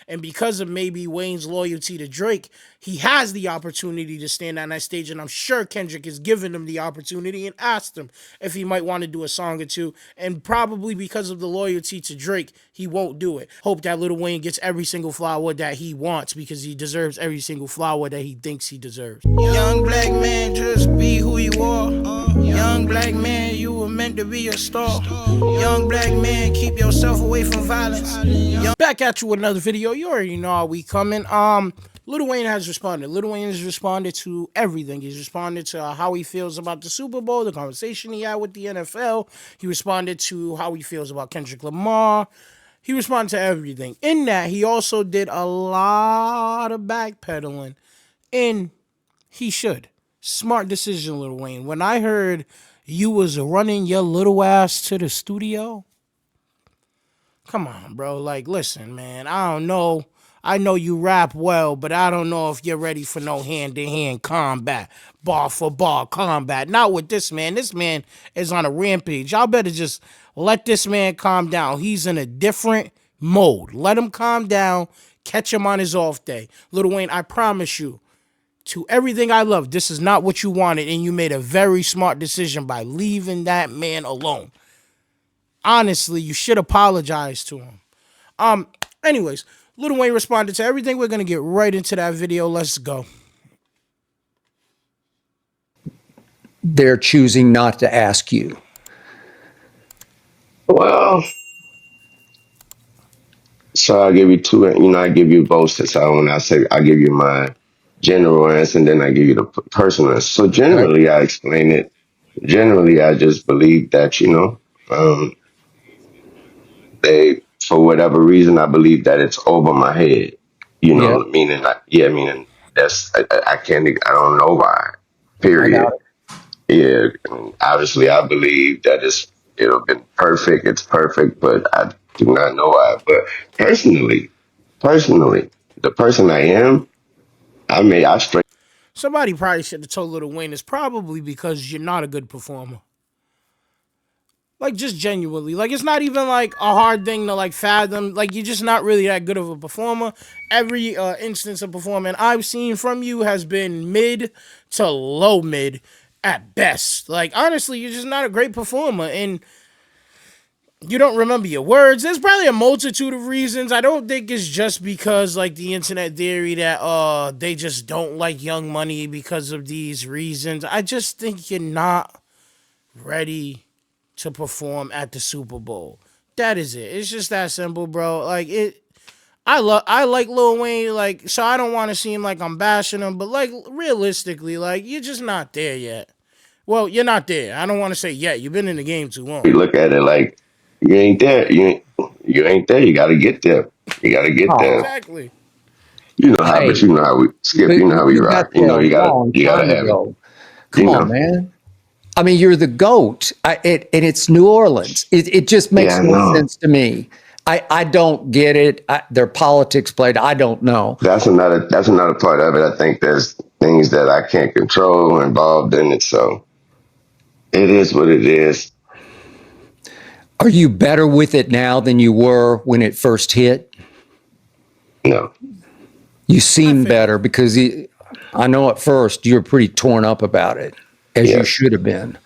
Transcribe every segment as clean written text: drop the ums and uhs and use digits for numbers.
And because of maybe Wayne's loyalty to Drake, he has the opportunity to stand on that stage. And I'm sure Kendrick has given him the opportunity and asked him if he might want to do a song or two. And probably because of the loyalty to Drake, he won't do it. Hope that Lil Wayne gets every single flower that he wants because he deserves every single flower that he thinks he deserves. Young black man, just be who you are. Young black man, you were meant to be a star. Young black man, keep yourself away from violence. Back at you with another video. You already know how we coming. Lil Wayne has responded. Lil Wayne has responded to everything. He's responded to how he feels about the Super Bowl, the conversation he had with the NFL. He responded to how he feels about Kendrick Lamar. He responded to everything. In that, he also did a lot of backpedaling, and he should. Smart decision, Lil Wayne. When I heard you was running your little ass to the studio, come on, bro. Like, listen, man. I don't know. I know you rap well, but I don't know if you're ready for no hand-to-hand combat, bar for bar combat. Not with this man. This man is on a rampage. Y'all better just let this man calm down. He's in a different mode. Let him calm down. Catch him on his off day. Lil Wayne, I promise you, to everything I love, this is not what you wanted, and you made a very smart decision by leaving that man alone. Honestly, you should apologize to him. Anyways, Lil Wayne responded to everything. We're gonna get right into that video. Let's go. They're choosing not to ask you. Well, so I'll give you two, I give you both. So when I say I give you my general answer and then I give you the personal answer. So Okay. generally, I explain it. Generally, I just believe that, for whatever reason, I believe that it's over my head. Yeah, Meaning I can't, I don't know why, I got period. it. Yeah, I mean, obviously, I believe that it'll been perfect. It's perfect, but I do not know why. But personally, the person I am, I straight Somebody probably should have told Lil Wayne it's probably because you're not a good performer. Like, just genuinely. Like, it's not even like a hard thing to like fathom. Like, you're just not really that good of a performer. Every instance of performance I've seen from you has been mid to low mid at best. Like, honestly, you're just not a great performer. And you don't remember your words. There's probably a multitude of reasons. I don't think it's just because like the internet theory that they just don't like Young Money because of these reasons. I just think you're not ready to perform at the Super Bowl. That is it. It's just that simple, bro. Like it I like Lil Wayne, like, so I don't want to seem like I'm bashing him, but like realistically, like you're just not there yet. Well, you're not there. I don't want to say yet. You've been in the game too long. look at it like you ain't there. You ain't there. You got to get there. You got to get there. Oh, Exactly. But hey, you know how we skip. but You know how we you got rock. there a long You gotta time have it. ago. Come You on, know. man. I mean, you're the GOAT, and it's New Orleans. It just Yeah, makes I no know. sense to me. I don't get it. Their politics played. I don't know. That's another part of it. I think there's things that I can't control involved in it. So it is what it is. Are you better with it now than you were when it first hit? No. You I seem figured. better because I know at first you were pretty torn up about it, as you Yes. should have been.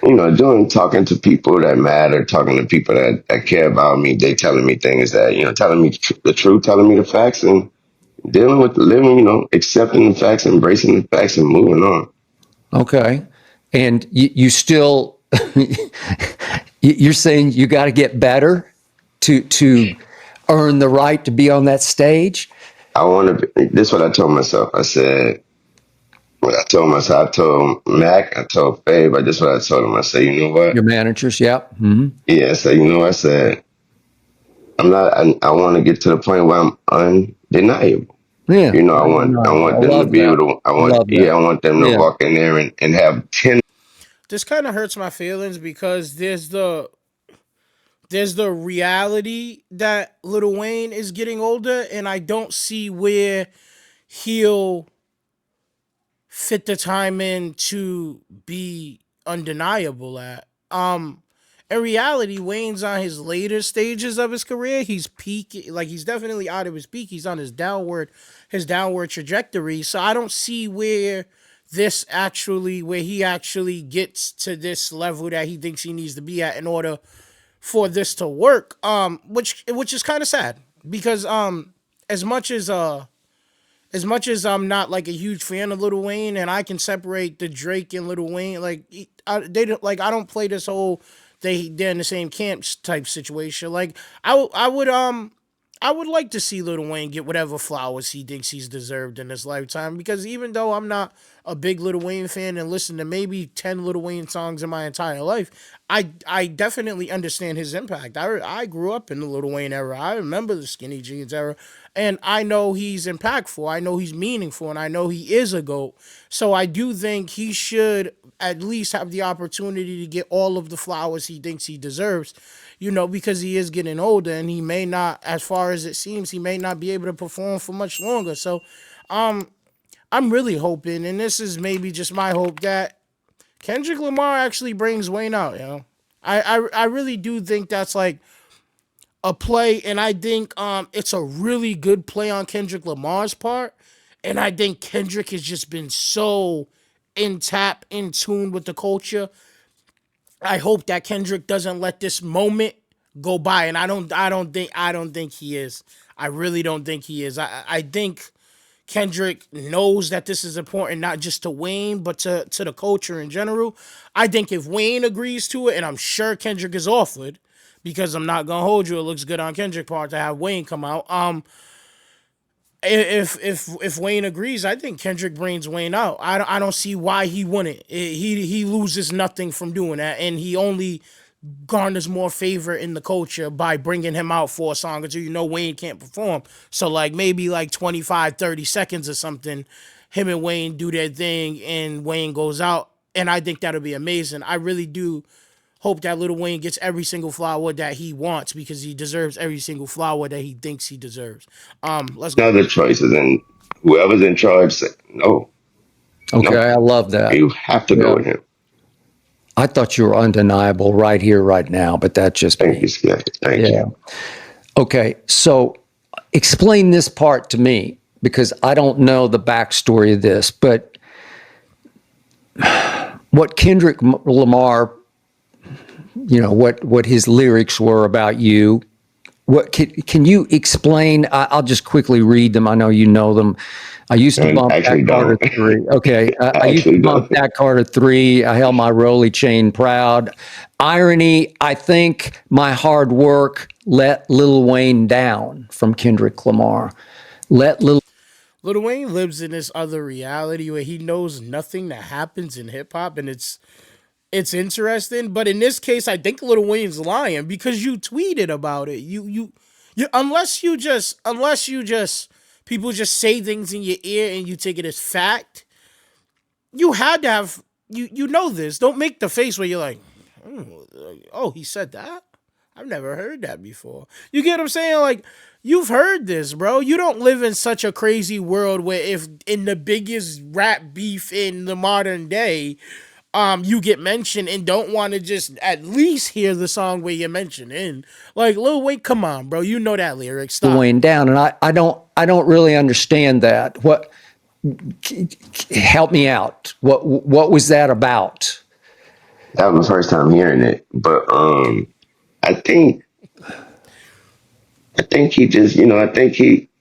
Doing talking to people that matter, talking to people that care about me, they telling me things that, telling me the truth, telling me the facts and dealing with living, accepting the facts, embracing the facts and moving on. Okay. And you still, you're saying you got to get better to earn the right to be on that stage? I want to, this is what I told myself. I said, what I told myself, I told Mac, I told Fabe, this is what I told him. I said, you know Your what? managers, yeah. Mm-hmm. Yeah, I said, I said, I want to get to the point where I'm undeniable. Yeah, I undeniable. want I them to love be able that. to, Love that. I want them to Yeah. walk in there and have 10. This kind of hurts my feelings because there's the reality that Lil Wayne is getting older, and I don't see where he'll fit the time in to be undeniable at. in reality, Wayne's on his later stages of his career. He's peak, like he's definitely out of his peak. He's on his downward trajectory. So I don't see where he actually gets to this level that he thinks he needs to be at in order for this to work. Which is kind of sad because as much as I'm not like a huge fan of Lil Wayne, and I can separate the Drake and Lil Wayne, like they don't like I don't play this whole they're in the same camp type situation. Like I would like to see Lil Wayne get whatever flowers he thinks he's deserved in his lifetime because even though I'm not a big Lil Wayne fan and listen to maybe 10 Lil Wayne songs in my entire life, I definitely understand his impact. I grew up in the Lil Wayne era. I remember the skinny jeans era, and I know he's impactful. I know he's meaningful, and I know he is a GOAT. So I do think he should at least have the opportunity to get all of the flowers he thinks he deserves, because he is getting older and he may not, as far as it seems, he may not be able to perform for much longer. So I'm really hoping, and this is maybe just my hope, that Kendrick Lamar actually brings Wayne out, I really do think that's like a play, and I think it's a really good play on Kendrick Lamar's part. And I think Kendrick has just been so in tune with the culture. I hope that Kendrick doesn't let this moment go by, and I don't think he is. I really don't think he is. I think Kendrick knows that this is important, not just to Wayne, but to the culture in general. I think if Wayne agrees to it, and I'm sure Kendrick is offered, because I'm not gonna hold you, it looks good on Kendrick's part to have Wayne come out. If Wayne agrees, I think Kendrick brings Wayne out. I don't see why he wouldn't. He loses nothing from doing that, and he only garners more favor in the culture by bringing him out for a song or two. Wayne can't perform, so like maybe like 25, 30 seconds or something, him and Wayne do their thing, and Wayne goes out, and I think that'll be amazing. I really do hope that Lil Wayne gets every single flower that he wants because he deserves every single flower that he thinks he deserves. Let's go. Other choices, and whoever's in charge said, no, Okay, no, I love that. you have to go Yeah. with him. I thought you were undeniable right here, right now, but that's just Thank me. you, Skip. Thank Yeah. you. Okay, so explain this part to me because I don't know the backstory of this, but what Kendrick Lamar, what his lyrics were about you. What can you explain? I'll just quickly read them. I know you know them. I used to And bump that actually Carter don't. 3. Okay. I I used to actually bump don't. that Carter 3. I held my Rolly chain proud. Irony, I think my hard work let Lil Wayne down from Kendrick Lamar. Let Lil Lil Wayne lives in this other reality where he knows nothing that happens in hip hop, and it's interesting. But in this case, I think Lil Wayne's lying because you tweeted about it. You unless you just people just say things in your ear and you take it as fact. You had to have you know this. Don't make the face where you're like, oh, he said that. I've never heard that before. You get what I'm saying? Like, you've heard this, bro. You don't live in such a crazy world where if in the biggest rap beef in the modern day, you get mentioned and don't want to just at least hear the song where you're mentioned in. Like, Lil Wayne, come on, bro. You know that lyric. Stop. Wayne down. And I don't really understand that. Help me out. What was that about? That was my first time hearing it. But I think I think he just I think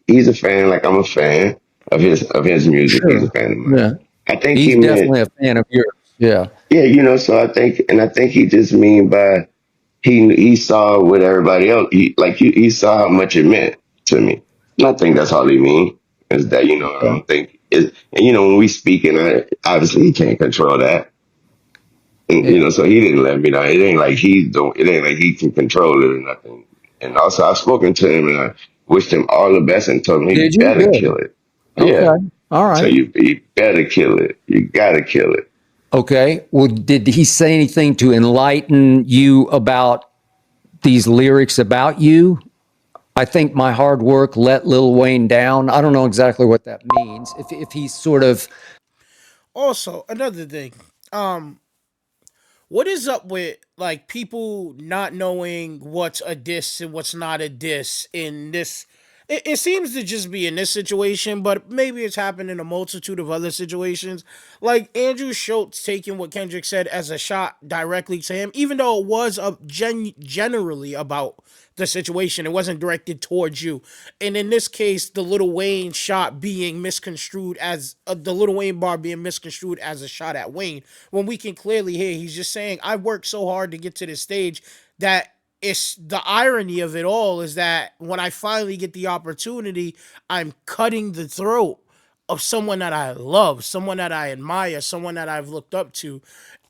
he's a fan, like I'm a fan of his music. He's a Sure. fan of mine. Yeah. I think he He's meant definitely a fan of yours. Yeah. yeah, so I think he just mean by he saw what everybody else he saw how much it meant to me. And I think that's all he mean is that I Okay. don't think is and when we speak and obviously he can't control that. And, Yeah. so he didn't let me know. It ain't like he can control it or nothing. And also I've spoken to him and I wished him all the best and told him he Did you? better Good. kill it. Yeah. Okay. All So right. you better kill it. You gotta kill it. Okay. Well, did he say anything to enlighten you about these lyrics about you? I think my hard work let Lil Wayne down. I don't know exactly what that means. If he's sort of Also, another thing. Um, what is up with like people not knowing what's a diss and what's not a diss in this? It seems to just be in this situation, but maybe it's happened in a multitude of other situations. Like Andrew Schultz taking what Kendrick said as a shot directly to him, even though it was generally about the situation. It wasn't directed towards you. And in this case, the Little Wayne shot being misconstrued as the Little Wayne bar being misconstrued as a shot at Wayne. When we can clearly hear he's just saying, I worked so hard to get to this stage that it's the irony of it all is that when I finally get the opportunity, I'm cutting the throat of someone that I love, someone that I admire, someone that I've looked up to,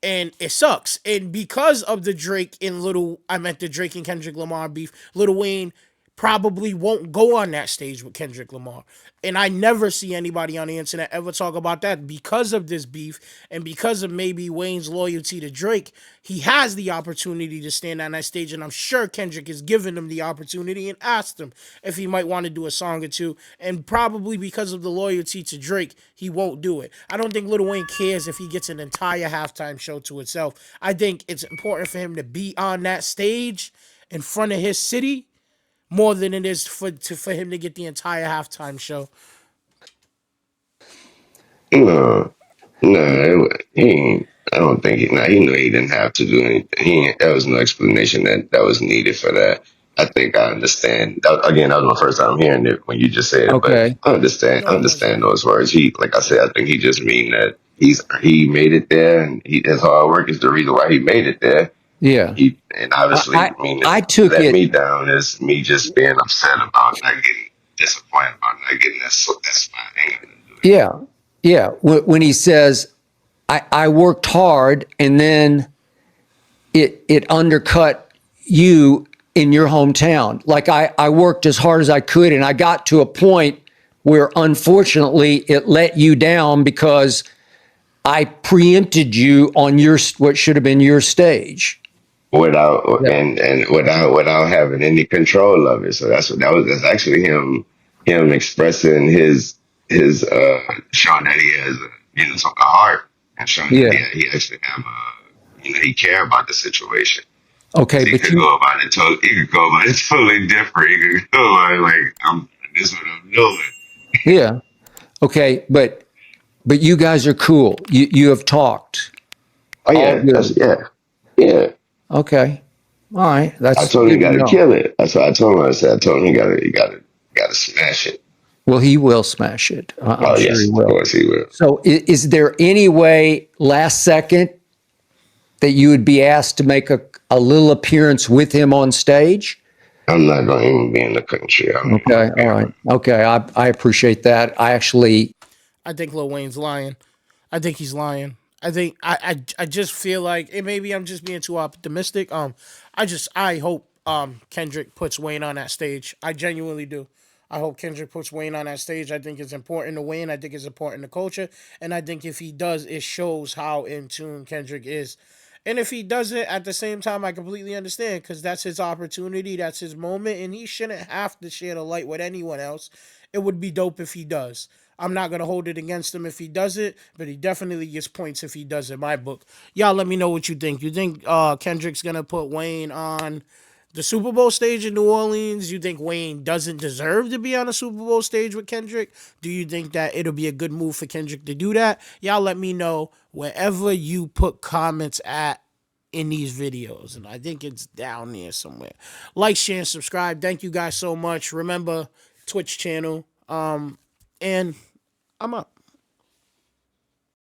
and it sucks. And because of the Drake and Little, I meant the Drake and Kendrick Lamar beef, Little Wayne probably won't go on that stage with Kendrick Lamar. And I never see anybody on the internet ever talk about that because of this beef and because of maybe Wayne's loyalty to Drake. He has the opportunity to stand on that stage, and I'm sure Kendrick has given him the opportunity and asked him if he might want to do a song or two. And probably because of the loyalty to Drake, he won't do it. I don't think Lil Wayne cares if he gets an entire halftime show to itself. I think it's important for him to be on that stage in front of his city more than it is for him to get the entire halftime show. No, no, he ain't. I don't think he. No, he knew he didn't have to do anything. He ain't, there was no explanation that was needed for that. I think I understand. Again, that was my first time hearing it when you just said it, but Okay. I understand. I No, it understand wasn't. those words. He, like I said, I think he just mean that he made it there, and his hard work is the reason why he made it there. Yeah. And I, obviously, I I mean, I took let it. me down is me just being upset about not getting disappointed about not getting that spot. Ain't got nothing to do with Yeah. Yeah. When he says, I worked hard and then it undercut you in your hometown. Like I worked as hard as I could and I got to a point where unfortunately it let you down because I preempted you on your what should have been your stage. without Yeah. and without having any control of it. So that's actually him expressing his showing that he has some heart and showing that Yeah. he actually have he care about the situation. Okay, He but could go about it totally. He could go about it totally different. He could go about it like this is what I'm doing. yeah. Okay, but you guys are cool. You have talked. Oh All yeah, good. yeah. Okay. All right. I That's told him he good to got to know. kill it. That's what I told him. I told him he got to smash it. Well, he will smash it. I'm Oh sure he yes, of will. course he will. So, is there any way last second that you would be asked to make a little appearance with him on stage? I'm not going to even be in the country. I'm not Okay. going to be All right. able. Okay. I appreciate that. I actually, I think Lil Wayne's lying. I think he's lying. I think I just feel like it. Maybe I'm just being too optimistic. I hope Kendrick puts Wayne on that stage. I genuinely do. I hope Kendrick puts Wayne on that stage. I think it's important to Wayne. I think it's important to culture, and I think if he does, it shows how in tune Kendrick is. And if he doesn't, at the same time, I completely understand because that's his opportunity, that's his moment, and he shouldn't have to share the light with anyone else. It would be dope if he does. I'm not gonna hold it against him if he does it, but he definitely gets points if he does in my book. Y'all let me know what you think. You think Kendrick's gonna put Wayne on the Super Bowl stage in New Orleans? You think Wayne doesn't deserve to be on a Super Bowl stage with Kendrick? Do you think that it'll be a good move for Kendrick to do that? Y'all let me know wherever you put comments at in these videos. And I think it's down there somewhere. Like, share, and subscribe. Thank you guys so much. Remember, Twitch channel. And I'm up.